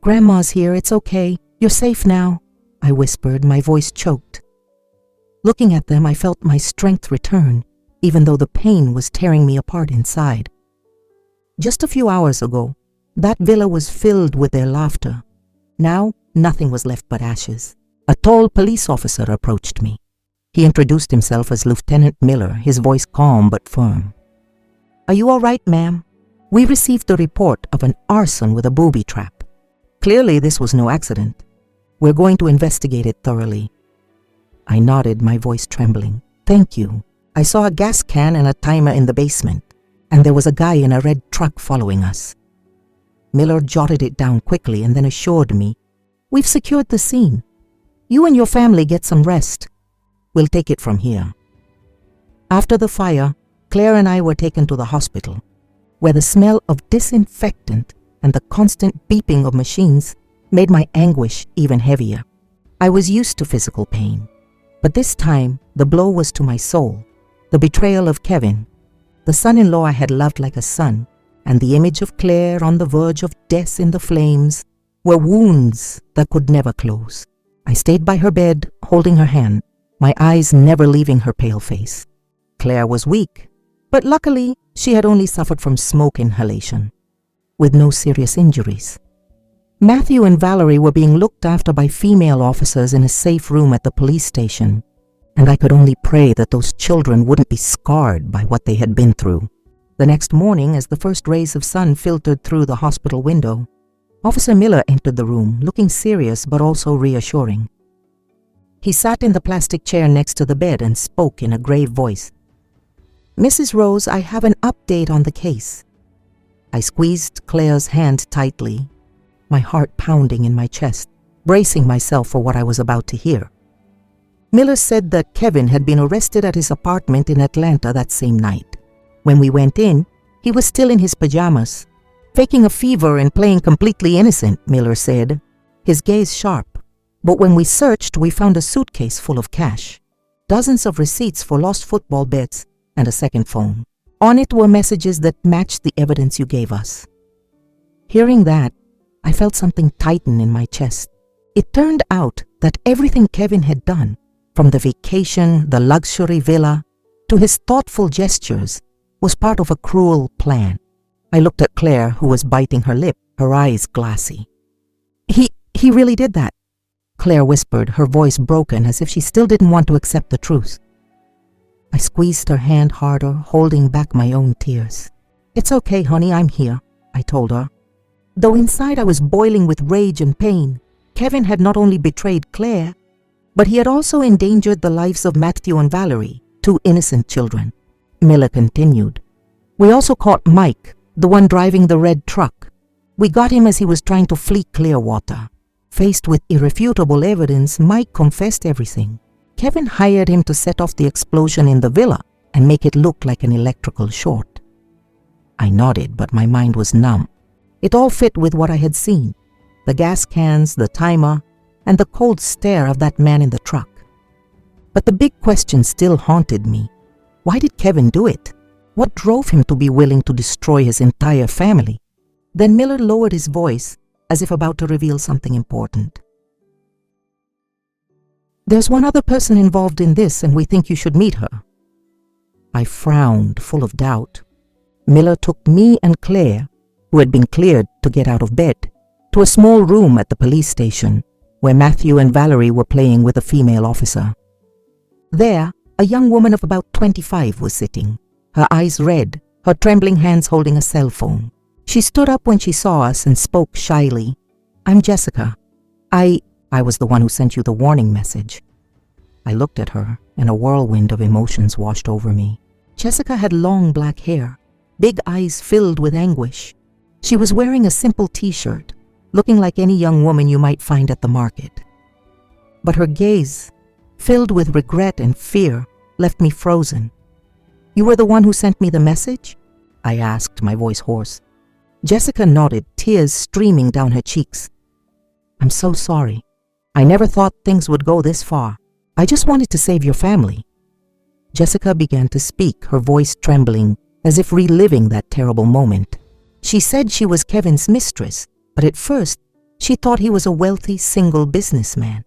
"Grandma's here, it's okay. You're safe now," I whispered, my voice choked. Looking at them, I felt my strength return, even though the pain was tearing me apart inside. Just a few hours ago, that villa was filled with their laughter. Now, nothing was left but ashes. A tall police officer approached me. He introduced himself as Lieutenant Miller, his voice calm but firm. "Are you all right, ma'am? We received a report of an arson with a booby trap. Clearly, this was no accident. We're going to investigate it thoroughly." I nodded, my voice trembling. "Thank you. I saw a gas can and a timer in the basement, and there was a guy in a red truck following us." Miller jotted it down quickly and then assured me, "We've secured the scene. You and your family get some rest. We'll take it from here." After the fire, Claire and I were taken to the hospital, where the smell of disinfectant and the constant beeping of machines made my anguish even heavier. I was used to physical pain, but this time the blow was to my soul, the betrayal of Kevin, the son-in-law I had loved like a son, and the image of Claire on the verge of death in the flames were wounds that could never close. I stayed by her bed, holding her hand, my eyes never leaving her pale face. Claire was weak, but luckily she had only suffered from smoke inhalation, with no serious injuries. Matthew and Valerie were being looked after by female officers in a safe room at the police station, and I could only pray that those children wouldn't be scarred by what they had been through. The next morning, as the first rays of sun filtered through the hospital window, Officer Miller entered the room, looking serious but also reassuring. He sat in the plastic chair next to the bed and spoke in a grave voice. "Mrs. Rose, I have an update on the case." I squeezed Claire's hand tightly, my heart pounding in my chest, bracing myself for what I was about to hear. Miller said that Kevin had been arrested at his apartment in Atlanta that same night. When we went in, he was still in his pajamas, faking a fever and playing completely innocent, Miller said, his gaze sharp. But when we searched, we found a suitcase full of cash, dozens of receipts for lost football bets, and a second phone. On it were messages that matched the evidence you gave us. Hearing that, I felt something tighten in my chest. It turned out that everything Kevin had done, from the vacation, the luxury villa, to his thoughtful gestures, was part of a cruel plan. I looked at Claire, who was biting her lip, her eyes glassy. He really did that," Claire whispered, her voice broken as if she still didn't want to accept the truth. I squeezed her hand harder, holding back my own tears. "It's okay, honey, I'm here," I told her. Though inside I was boiling with rage and pain, Kevin had not only betrayed Claire, but he had also endangered the lives of Matthew and Valerie, two innocent children. Miller continued. "We also caught Mike, the one driving the red truck. We got him as he was trying to flee Clearwater. Faced with irrefutable evidence, Mike confessed everything. Kevin hired him to set off the explosion in the villa and make it look like an electrical short." I nodded, but my mind was numb. It all fit with what I had seen: the gas cans, the timer, and the cold stare of that man in the truck. But the big question still haunted me. Why did Kevin do it? What drove him to be willing to destroy his entire family? Then Miller lowered his voice, as if about to reveal something important. "There's one other person involved in this, and we think you should meet her." I frowned, full of doubt. Miller took me and Claire, who had been cleared to get out of bed, to a small room at the police station, where Matthew and Valerie were playing with a female officer. There, a young woman of about 25 was sitting, her eyes red, her trembling hands holding a cell phone. She stood up when she saw us and spoke shyly. "I'm Jessica. I was the one who sent you the warning message." I looked at her, and a whirlwind of emotions washed over me. Jessica had long black hair, big eyes filled with anguish. She was wearing a simple t-shirt, looking like any young woman you might find at the market. But her gaze, filled with regret and fear, left me frozen. "You were the one who sent me the message?" I asked, my voice hoarse. Jessica nodded, tears streaming down her cheeks. "I'm so sorry. I never thought things would go this far. I just wanted to save your family." Jessica began to speak, her voice trembling, as if reliving that terrible moment. She said she was Kevin's mistress, but at first, she thought he was a wealthy, single businessman.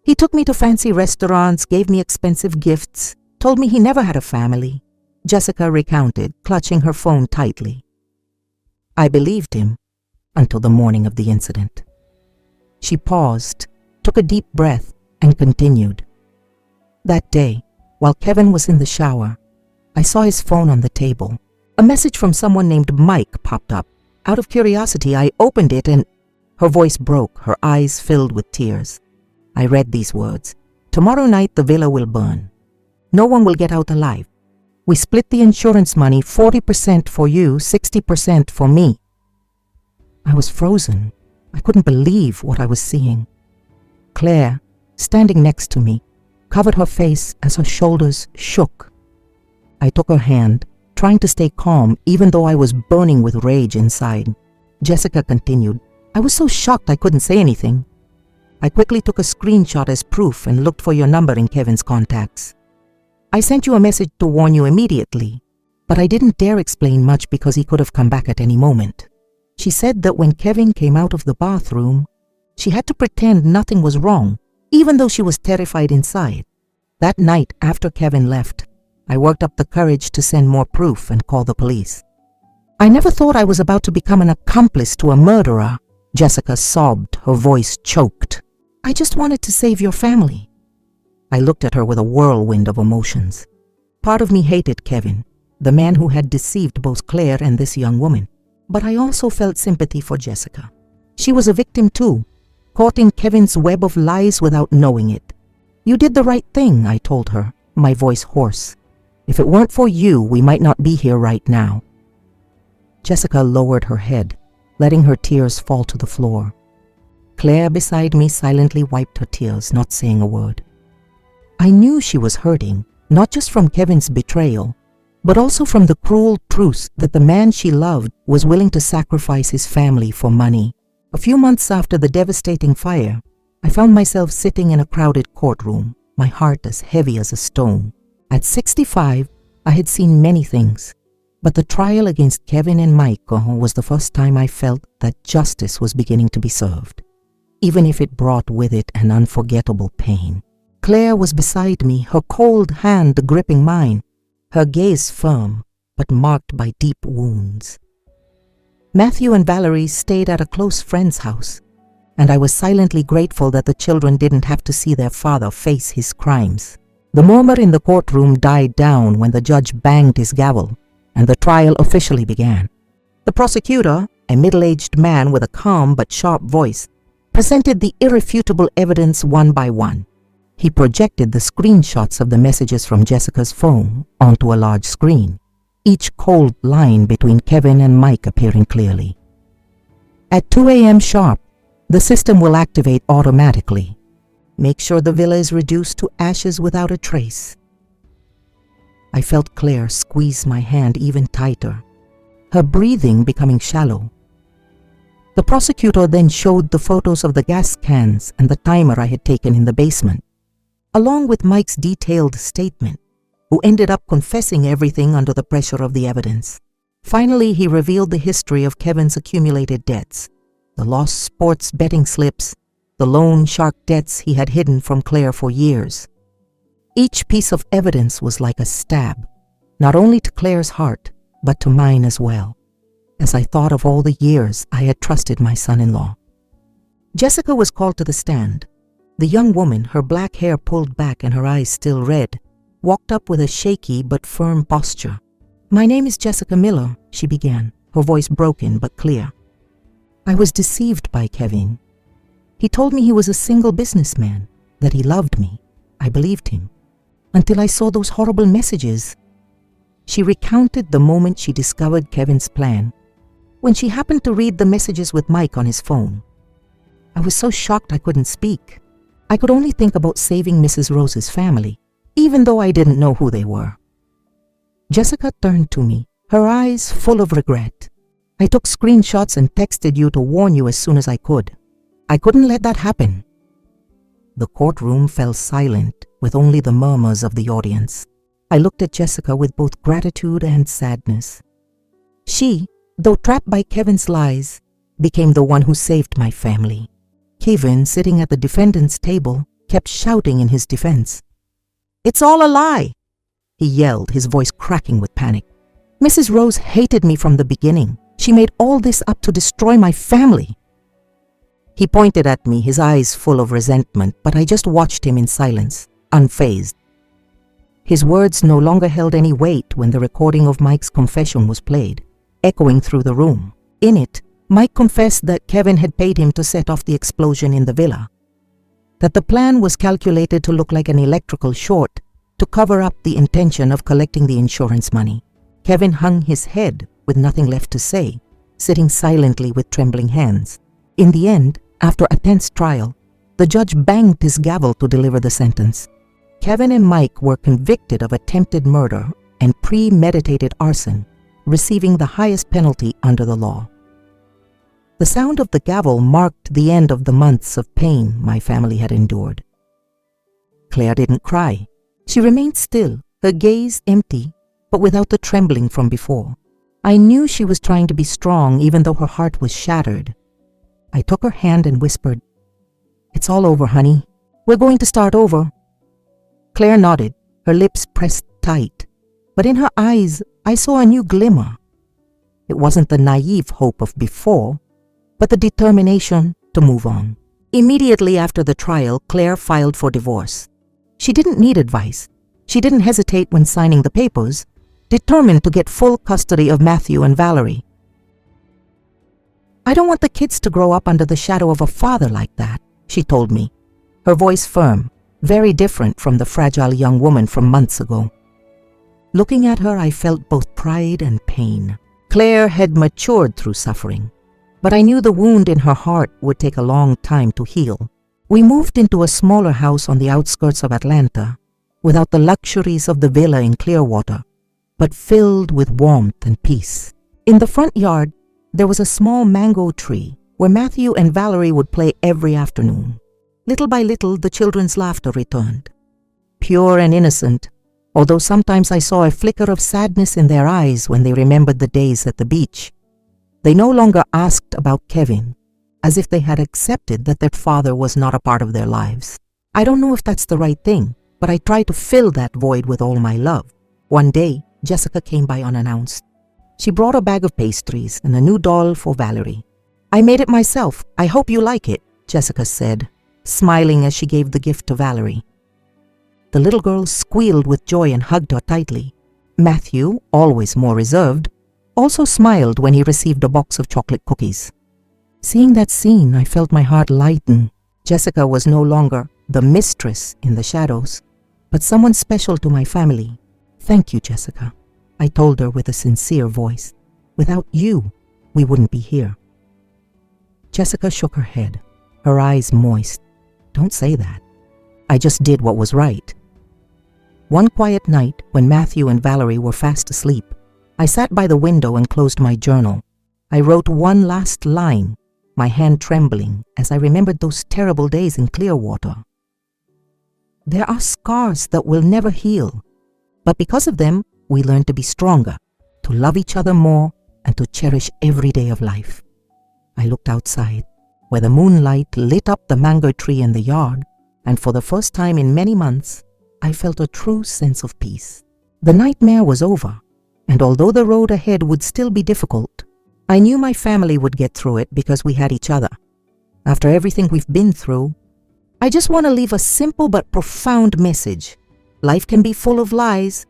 "He took me to fancy restaurants, gave me expensive gifts, told me he never had a family," Jessica recounted, clutching her phone tightly. I believed him until the morning of the incident. She paused, took a deep breath, and continued. "That day, while Kevin was in the shower, I saw his phone on the table. A message from someone named Mike popped up. Out of curiosity, I opened it and—" Her voice broke, her eyes filled with tears. I read these words. "Tomorrow night the villa will burn. No one will get out alive. We split the insurance money, 40% for you, 60% for me." I was frozen. I couldn't believe what I was seeing. Claire, standing next to me, covered her face as her shoulders shook. I took her hand, trying to stay calm even though I was burning with rage inside. Jessica continued. "I was so shocked I couldn't say anything. I quickly took a screenshot as proof and looked for your number in Kevin's contacts. I sent you a message to warn you immediately, but I didn't dare explain much because he could have come back at any moment. She said that when Kevin came out of the bathroom, she had to pretend nothing was wrong, even though she was terrified inside. That night, after Kevin left, I worked up the courage to send more proof and call the police. I never thought I was about to become an accomplice to a murderer. Jessica sobbed, her voice choked. I just wanted to save your family. I looked at her with a whirlwind of emotions. Part of me hated Kevin, the man who had deceived both Claire and this young woman. But I also felt sympathy for Jessica. She was a victim too, caught in Kevin's web of lies without knowing it. You did the right thing, I told her, my voice hoarse. If it weren't for you, we might not be here right now. Jessica lowered her head, letting her tears fall to the floor. Claire beside me silently wiped her tears, not saying a word. I knew she was hurting, not just from Kevin's betrayal, but also from the cruel truth that the man she loved was willing to sacrifice his family for money. A few months after the devastating fire, I found myself sitting in a crowded courtroom, my heart as heavy as a stone. At 65, I had seen many things, but the trial against Kevin and Michael was the first time I felt that justice was beginning to be served, even if it brought with it an unforgettable pain. Claire was beside me, her cold hand gripping mine, her gaze firm, but marked by deep wounds. Matthew and Valerie stayed at a close friend's house, and I was silently grateful that the children didn't have to see their father face his crimes. The murmur in the courtroom died down when the judge banged his gavel, and the trial officially began. The prosecutor, a middle-aged man with a calm but sharp voice, presented the irrefutable evidence one by one. He projected the screenshots of the messages from Jessica's phone onto a large screen, each cold line between Kevin and Mike appearing clearly. At 2 a.m. sharp, the system will activate automatically. Make sure the villa is reduced to ashes without a trace. I felt Claire squeeze my hand even tighter, her breathing becoming shallow. The prosecutor then showed the photos of the gas cans and the timer I had taken in the basement, along with Mike's detailed statement, who ended up confessing everything under the pressure of the evidence. Finally, he revealed the history of Kevin's accumulated debts, the lost sports betting slips, the loan shark debts he had hidden from Claire for years. Each piece of evidence was like a stab, not only to Claire's heart, but to mine as well, as I thought of all the years I had trusted my son-in-law. Jessica was called to the stand. The young woman, her black hair pulled back and her eyes still red, walked up with a shaky but firm posture. "My name is Jessica Miller," she began, her voice broken but clear. "I was deceived by Kevin. He told me he was a single businessman, that he loved me. I believed him, until I saw those horrible messages." She recounted the moment she discovered Kevin's plan, when she happened to read the messages with Mike on his phone. "I was so shocked I couldn't speak. I could only think about saving Mrs. Rose's family, even though I didn't know who they were." Jessica turned to me, her eyes full of regret. "I took screenshots and texted you to warn you as soon as I could. I couldn't let that happen." The courtroom fell silent, with only the murmurs of the audience. I looked at Jessica with both gratitude and sadness. She, though trapped by Kevin's lies, became the one who saved my family. Kevin, sitting at the defendant's table, kept shouting in his defense. "It's all a lie!" he yelled, his voice cracking with panic. "Mrs. Rose hated me from the beginning. She made all this up to destroy my family." He pointed at me, his eyes full of resentment, but I just watched him in silence, unfazed. His words no longer held any weight when the recording of Mike's confession was played, echoing through the room. In it, Mike confessed that Kevin had paid him to set off the explosion in the villa, that the plan was calculated to look like an electrical short to cover up the intention of collecting the insurance money. Kevin hung his head with nothing left to say, sitting silently with trembling hands. In the end, after a tense trial, the judge banged his gavel to deliver the sentence. Kevin and Mike were convicted of attempted murder and premeditated arson, receiving the highest penalty under the law. The sound of the gavel marked the end of the months of pain my family had endured. Claire didn't cry. She remained still, her gaze empty, but without the trembling from before. I knew she was trying to be strong even though her heart was shattered. I took her hand and whispered, "It's all over, honey. We're going to start over." Claire nodded, her lips pressed tight, but in her eyes I saw a new glimmer. It wasn't the naive hope of before, but the determination to move on. Immediately after the trial, Claire filed for divorce. She didn't need advice. She didn't hesitate when signing the papers, determined to get full custody of Matthew and Valerie. "I don't want the kids to grow up under the shadow of a father like that," she told me, her voice firm, very different from the fragile young woman from months ago. Looking at her, I felt both pride and pain. Claire had matured through suffering, but I knew the wound in her heart would take a long time to heal. We moved into a smaller house on the outskirts of Atlanta, without the luxuries of the villa in Clearwater, but filled with warmth and peace. In the front yard, there was a small mango tree where Matthew and Valerie would play every afternoon. Little by little, the children's laughter returned. Pure and innocent, although sometimes I saw a flicker of sadness in their eyes when they remembered the days at the beach. They no longer asked about Kevin, as if they had accepted that their father was not a part of their lives. I don't know if that's the right thing, but I tried to fill that void with all my love. One day, Jessica came by unannounced. She brought a bag of pastries and a new doll for Valerie. "I made it myself. I hope you like it," Jessica said, smiling as she gave the gift to Valerie. The little girl squealed with joy and hugged her tightly. Matthew, always more reserved, also smiled when he received a box of chocolate cookies. Seeing that scene, I felt my heart lighten. Jessica was no longer the mistress in the shadows, but someone special to my family. "Thank you, Jessica," I told her with a sincere voice. "Without you, we wouldn't be here." Jessica shook her head, her eyes moist. "Don't say that. I just did what was right." One quiet night, when Matthew and Valerie were fast asleep, I sat by the window and closed my journal. I wrote one last line, my hand trembling as I remembered those terrible days in Clearwater. "There are scars that will never heal, but because of them, we learn to be stronger, to love each other more, and to cherish every day of life." I looked outside, where the moonlight lit up the mango tree in the yard, and for the first time in many months, I felt a true sense of peace. The nightmare was over, and although the road ahead would still be difficult, I knew my family would get through it because we had each other. After everything we've been through, I just want to leave a simple but profound message. Life can be full of lies,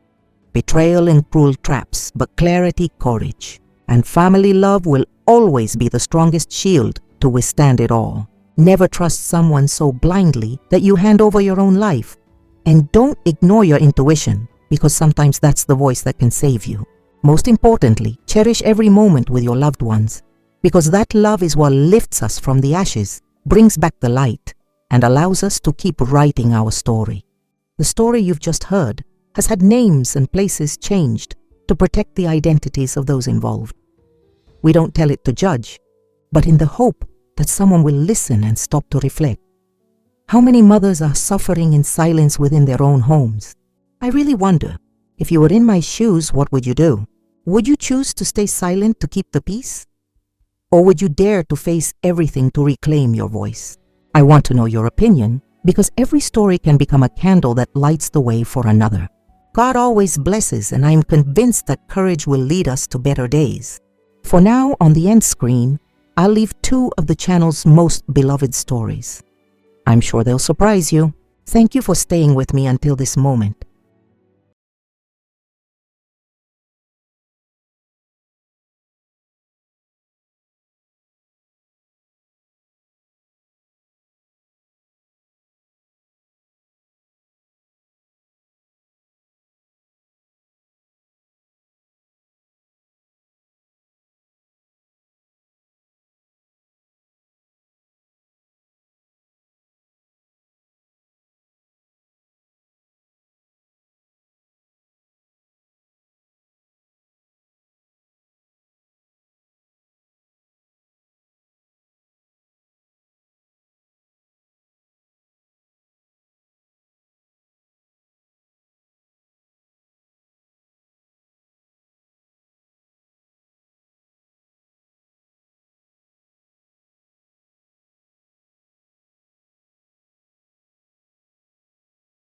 betrayal and cruel traps, but clarity, courage, and family love will always be the strongest shield to withstand it all. Never trust someone so blindly that you hand over your own life. And don't ignore your intuition, because sometimes that's the voice that can save you. Most importantly, cherish every moment with your loved ones, because that love is what lifts us from the ashes, brings back the light, and allows us to keep writing our story. The story you've just heard has had names and places changed to protect the identities of those involved. We don't tell it to judge, but in the hope that someone will listen and stop to reflect. How many mothers are suffering in silence within their own homes? I really wonder, if you were in my shoes, what would you do? Would you choose to stay silent to keep the peace? Or would you dare to face everything to reclaim your voice? I want to know your opinion, because every story can become a candle that lights the way for another. God always blesses, and I am convinced that courage will lead us to better days. For now, on the end screen, I'll leave 2 of the channel's most beloved stories. I'm sure they'll surprise you. Thank you for staying with me until this moment.